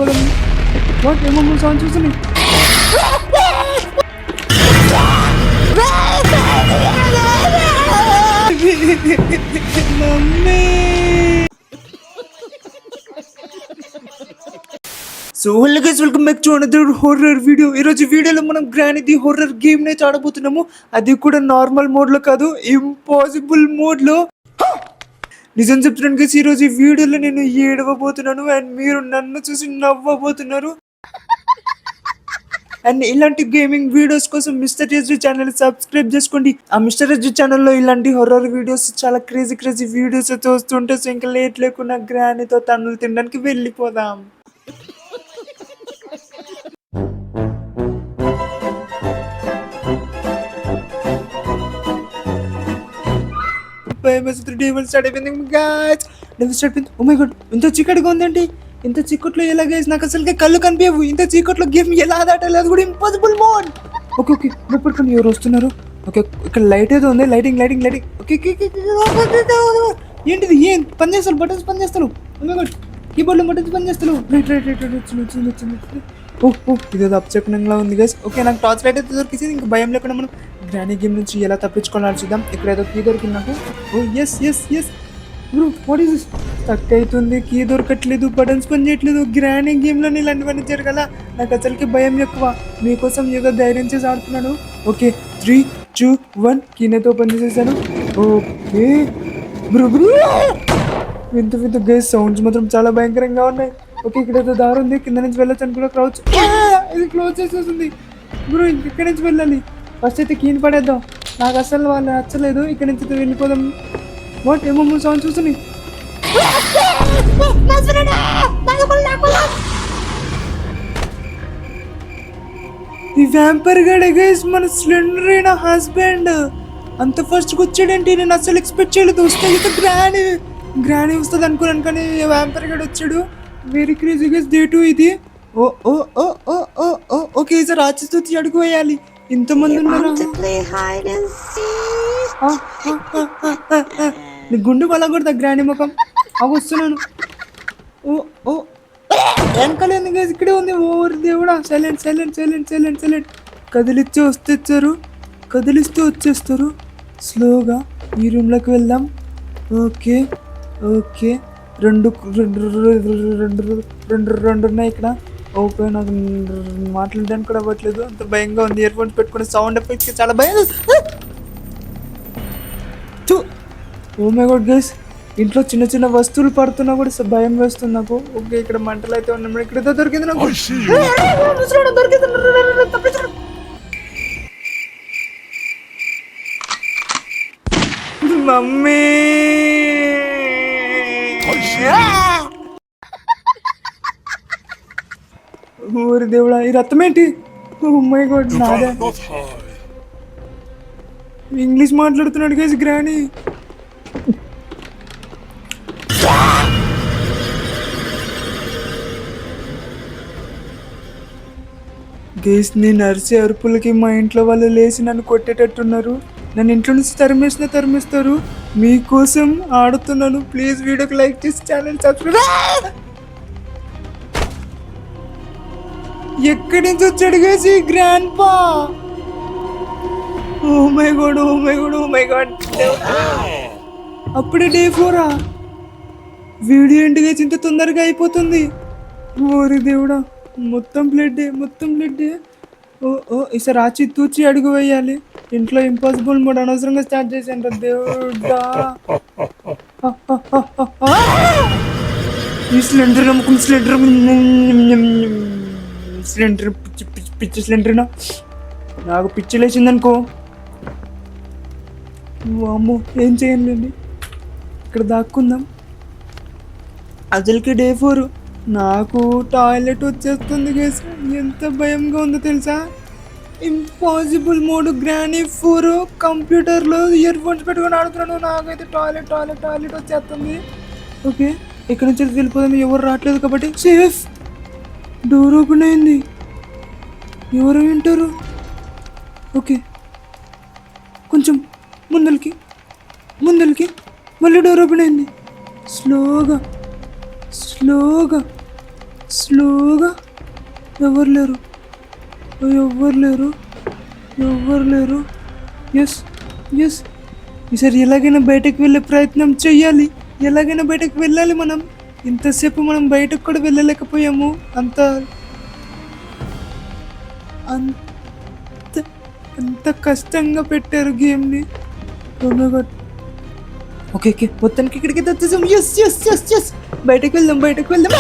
ఏమో సౌండ్ చూస్తున్నాయి. Mummy so hello guys, welcome back to another horror video. ఈరోజు వీడియోలో మనం గ్రానీది హొర్రర్ గేమ్ అయితే ఆడబోతున్నాము. అది కూడా నార్మల్ మోడ్లో కాదు, ఇంపాసిబుల్ మోడ్లో. నిజం చెప్తున్నాను గైస్, ఈరోజు ఈ వీడియోలో నేను ఏడవబోతున్నాను అండ్ మీరు నన్ను చూసి నవ్వబోతున్నారు. అండ్ ఇలాంటి గేమింగ్ వీడియోస్ కోసం మిస్టర్ ఎస్జీ ఛానల్ సబ్స్క్రైబ్ చేసుకోండి. ఆ మిస్టర్ ఎస్జీ ఛానల్లో ఇలాంటి హొర్రర్ వీడియోస్, చాలా క్రేజీ క్రేజీ వీడియోస్ అయితే వస్తుంటే, సో ఇంకా లేట్ లేకుండా గ్రానీతో తన్నులు తినడానికి వెళ్ళిపోదాం. ఇంత చీకటిగా ఉందండి. ఇంత చీకట్లో ఎలా గైస్, నాకు అసలు కళ్ళు కనిపించవు. ఇంత చీకట్లో గేమ్ ఎలా ఆడాలి, అది కూడా ఇంపాసిబుల్ మోడ్. ఓకే ఓకే, ఎప్పటికని ఎవరు వస్తున్నారు? ఓకే, ఇక్కడ లైట్ ఏదో ఉంది. Lighting lighting lighting. ఓకే, ఏంటిది? ఏం పని చేస్తారు? బటన్స్ పని చేస్తారు. కీబోర్డ్లో బటన్స్ పని చేస్తారు. రైట్ రైట్ రైట్ వచ్చింది. ఓహో, ఇదేదో అప్చెప్నంగా ఉంది గైస్. ఓకే, నాకు టార్చ్ లైట్ అయితే దొరికింది. ఇంకా భయం లేకుండా మనం గ్రానీ గేమ్ నుంచి ఎలా తప్పించుకోవాలని చూద్దాం. ఇక్కడ ఏదో కీ దొరికింది నాకు. Oh yes yes yes bro, what is this? Stuck అవుతుంది, కీ దొరకట్లేదు, బటన్స్ పని చేయట్లేదు. గ్రానీ గేమ్లో ఇలాంటివన్నీ జరగాల. నాకు అసలుకి భయం ఎక్కువ. మీకోసం ఏదో ధైర్యం చేసి ఆడుతున్నాను. ఓకే, 3, 2, 1 కీనేతో పని చేసేసాను. ఓకే బ్రో బ్రో, వింత గైస్ సౌండ్స్ మాత్రం చాలా భయంకరంగా ఉన్నాయి. ఓకే, ఇక్కడ ఏదో దారి ఉంది, కింద నుంచి వెళ్ళొచ్చు అనుకున్నా. క్రౌచ్, ఇది క్లోజ్ చేసేస్తుంది బ్రో. ఇంకెక్కడి నుంచి వెళ్ళాలి? ఫస్ట్ అయితే కీని పడేద్దాం. నాకు అసలు వాళ్ళు నచ్చలేదు. ఇక్కడ నుంచి వెళ్ళిపోదాం. వాట్ ఏమో సౌండ్ చూస్తున్నాయి. ఈ వ్యాంపర్ గడే గైస్, మన స్లెండర్ అయిన హస్బెండ్ అంత ఫస్ట్కి వచ్చాడేంటి? నేను అసలు ఎక్స్పెక్ట్ చేయలేదు. వస్తే గ్రానీ వస్తుంది అనుకున్నాను, కానీ వ్యాంపర్ గడ్ వచ్చాడు. Very crazy guys. డే 2 ఇది. ఓ ఓ ఓ ఓ ఓ ఓ ఓకే, సార్ రాక్షసి అడుగు వేయాలి. ఇంతమంది ఉన్నారు. నీ గుండు పలకూడదా గ్రానీ ముఖం? వస్తున్నాను. ఓ ఓ వెనకాలేదు గైస్, ఇక్కడే ఉంది. ఓవర్ దేవుడా, silent silent silent silent silent. కదిలిస్తూ వచ్చేస్తారు స్లోగా. ఈ రూమ్లోకి వెళ్దాం. ఓకే ఓకే, రెండు ఉన్నాయి ఇక్కడ. ఓకే, నాకు మాట్లాడడానికి కూడా అవ్వట్లేదు, అంత భయంగా ఉంది. ఇయర్ ఫోన్స్ పెట్టుకునే సౌండ్ ఎఫెక్ట్స్ చాలా భయం. ఓ మై గాడ్ గైస్, ఇంట్లో చిన్న చిన్న వస్తువులు పడుతున్నా కూడా భయం వేస్తుంది నాకు. ఓకే, ఇక్కడ మంటలు అయితే ఉన్నాయి. ఇక్కడ ఏదో దొరికింది నాకు. మమ్మీ, ఊరి దేవుడా, ఈ రథం ఏంటి? ఓ మై గాడ్, నాదే. ఇంగ్లీష్ మాట్లాడుతున్నాడు గైస్ గ్రానీ. గైస్, నేను అరిసే అరుపులకి మా ఇంట్లో వాళ్ళు లేచి నన్ను కొట్టేటట్టున్నారు. నన్ను ఇంట్లో నుంచి తరిమేస్తారు. మీకోసం ఆడుతున్నాను. ప్లీజ్ వీడియోకి లైక్ చేసి ఛానల్ సబ్స్క్రైబ్. ఎక్కడి నుంచి వచ్చాడు గైస్ ఈ గ్రాండ్ పా? Oh my god, oh my god, oh my god. అప్పుడే Day 4. వీడియో ఏంటి గైస్ ఇంత తొందరగా అయిపోతుంది? ఓరి దేవుడా, మొత్తం బ్లడ్. ఓ ఓ, ఈసారి ఆచి తూచి అడుగు వేయాలి. ఇంట్లో ఇంపాసిబుల్ మోడ్ అనవసరంగా స్టార్ట్ చేశాను దేవుడా. ఈ సిలిండర్ నమ్మకం, సిలిండర్ పిచ్చి సిలిండర్నా? నాకు పిచ్చి లేచిందనుకో. అమ్మో, ఏం చేయండి, ఇక్కడ దాక్కుందాం. అసలుకి Day 4. నాకు టాయిలెట్ వచ్చేస్తుంది గైస్. ఎంత భయంగా ఉందో తెలుసా? ఇంపాసిబుల్ మోడ్ గ్రానీ 4 కంప్యూటర్లో ఇయర్ ఫోన్స్ పెట్టుకొని ఆడుతున్నాను. నాకైతే టాయిలెట్ వచ్చేస్తుంది. ఓకే, ఇక్కడ నుంచి వెళ్ళిపోదాం. ఎవరు రావట్లేదు కాబట్టి సేఫ్. డోర్ ఓపెన్ అయింది. ఎవరు వింటారు? ఓకే, కొంచెం ముందరికి మళ్ళీ డోర్ ఓపెన్ అయింది. స్లోగా స్లోగా. ఎవరు లేరు, ఎవరు లేరు, ఎవరు లేరు. Yes, yes. ఈసారి ఎలాగైనా బయటకు వెళ్ళే ప్రయత్నం చెయ్యాలి. ఎలాగైనా బయటకు వెళ్ళాలి మనం. ఇంతసేపు మనం బయటకు కూడా వెళ్ళలేకపోయాము. అంత అంత అంత కష్టంగా పెట్టారు గేమ్ని. ఓకే ఓకే, మొత్తానికి ఇక్కడికి వచ్చేసాం. ఎస్ ఎస్ ఎస్ ఎస్, బయటకు వెళ్దాం, బయటకు వెళ్దాం.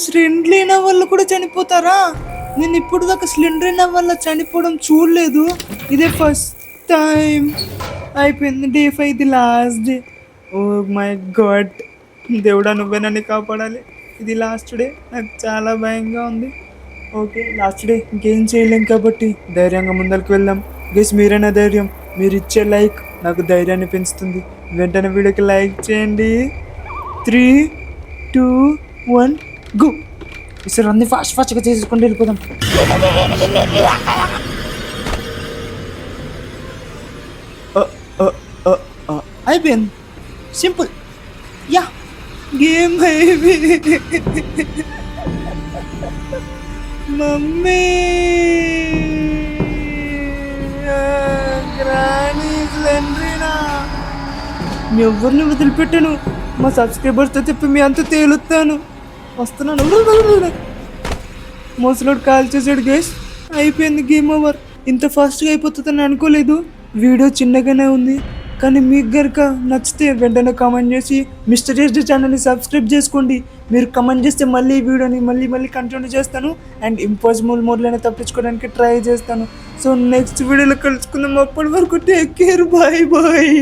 స్లెండర్ వల్ల కూడా చనిపోతారా? నేను ఇప్పుడు దాకా స్లెండర్ వల్ల చనిపోవడం చూడలేదు. ఇదే ఫస్ట్ టైం. అయిపోయింది డే 5, ఇది last day. Oh my god, దేవుడా నువ్వే నన్ను కాపాడాలి. ఇది లాస్ట్ డే, నాకు చాలా భయంగా ఉంది. ఓకే లాస్ట్ డే, ఇంకేం చేయలేం కాబట్టి ధైర్యంగా ముందరికి వెళ్దాం. గైస్ మీరైనా ధైర్యం, మీరు ఇచ్చే లైక్ నాకు ధైర్యాన్ని పెంచుతుంది. వెంటనే వీడియోకి లైక్ చేయండి. 3, 2, 1 గో. ఈసారి అన్ని ఫాస్ట్గా చేసుకుంటూ వెళ్ళిపోదాం. అయిపోయింది, సింపుల్. యా, గేమ్ అయిపోయింది. మమ్మీ, గ్రానీ స్లెండరీనా, మీ ఎవరిని వదిలిపెట్టాను. మా సబ్స్క్రైబర్స్తో చెప్పి మీ అంత తేలుతాను. వస్తున్నాను. మోసలోడు కాల్ చేసాడు గైస్. అయిపోయింది, గేమ్ ఓవర్. ఇంత ఫాస్ట్గా అయిపోతుందని అనుకోలేదు. వీడియో చిన్నగానే ఉంది, కానీ మీకు కనుక నచ్చితే వెంటనే కామెంట్ చేసి మిస్టర్ ఎస్డి ఛానల్ని సబ్స్క్రైబ్ చేసుకోండి. మీరు కామెంట్ చేస్తే మళ్ళీ ఈ వీడియోని మళ్ళీ కంటిన్యూ చేస్తాను. అండ్ ఇంపాసిబుల్ మోడ్లోనే తప్పించుకోవడానికి ట్రై చేస్తాను. సో నెక్స్ట్ వీడియోలో కలుసుకుందాం. అప్పటి వరకు టేక్ కేర్, బాయ్ బాయ్.